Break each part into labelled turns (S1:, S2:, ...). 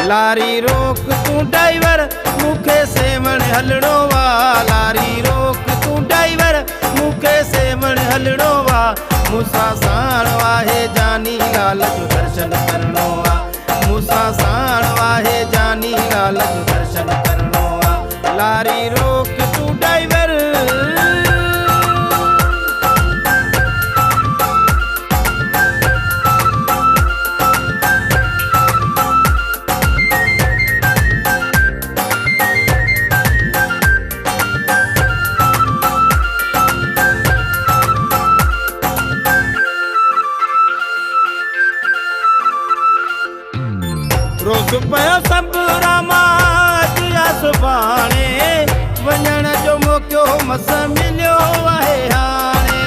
S1: लारी रोक तू ड्राइवर मूंखे सेवण हलणो वा। लारी रोक तू ड्राइवर मूंखे सेवण हलणो वा। मूंसां साण वाहे जानी लाल जो दर्शन करणो वा। मूंसां साण वाहे जानी लाल जो दर्शन करणो वा। लारी रोक तू ड्राइवर रोक पियो सबुरा मां सुभाणे वञण जो मौक़ो मस मिलियो आहे हाणे।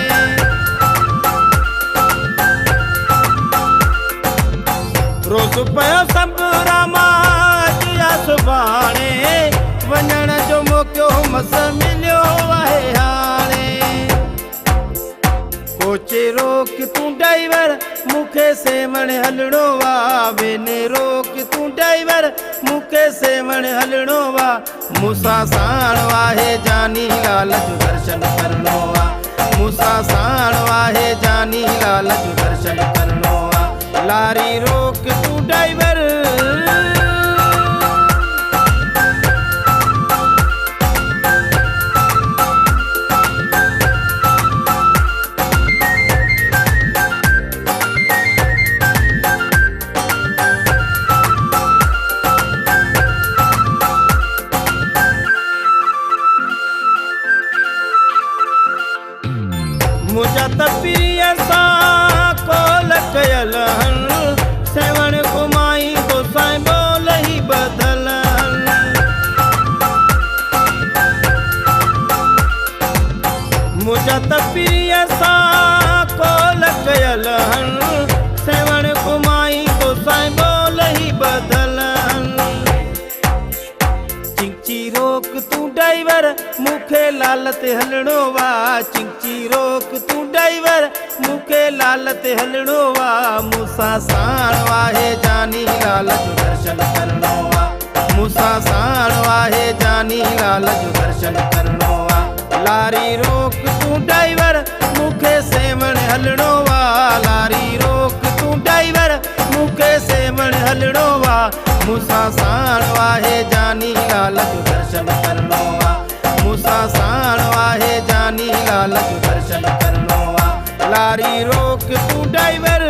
S1: रोक पियो सबुरा मां सुभाणे वञण जो मौक़ो मस मिलियो आहे हाणे। कोचे रोक तू ड्राइवर मूंखे सेवण हलणो वा। वेने रोक तू ड्राइवर मूंखे सेवण हलणो वा। मूंसां साण वाहे जानी लाल जो दर्शन करणो वा। मूंसां साण वाहे जानी लाल जो दर्शन करणो वा। लारी रोक तू ड्राइवर मुझा तपीअ सां कोल कयल हल सेवण घुमाई गोसाई बोल ही बदल हल। मुझा तपीअ सां कोल कयल हल सेवण घुमाई गोसाई बोल ही बदल हल। चिंची रोक तू ड्राइवर मूंखे लाल ते हलणो वा। चिंची रोक तू ड्राइवर मूंखे लाल ते हलणो वा। मूंसां साण वाहे जानी लाल जो दर्शन करणो वा। मूंसां साण वाहे जानी लाल जो दर्शन करणो वा। लारी रोक तू ड्राइवर मूंखे सेवण हलणो वा। लारी रोक तू ड्राइवर मूंखे सेवण हलणो वा। मूंसां साण वाहे जानी लाल जो दर्शन करणो वा। मूंसां साण वाहे जानी लाल जो दर्शन करणो वा। लारी रोक तू ड्राइवर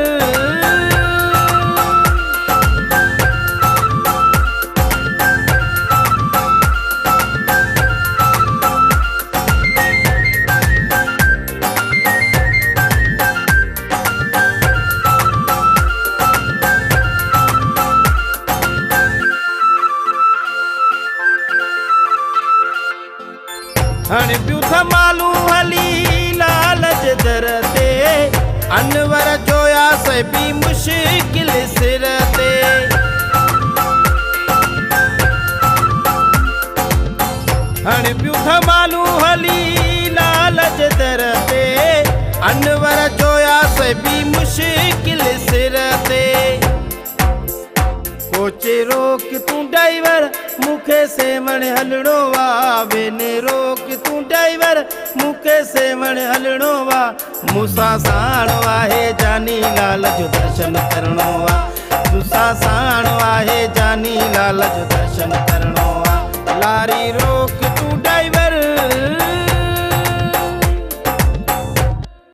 S1: हण पियूं थमालू हली लाल जे दर ते। अनवर जोया से भी मुश्किल सिर ते। हण पियूं थमालू हली लाल जे दर ते। अनवर जोया से भी मुश्किल सिर ते। कोचे रोक तू ड्राइवर मूंखे सेवण हलणो वा। वेने रोक तू ड्राइवर मूंखे सेवण हलणो वा। मूंसां साण वाहे जानी लाल जो दर्शन करणो वा। मूंसां साण वाहे जानी लाल जो दर्शन करणो वा।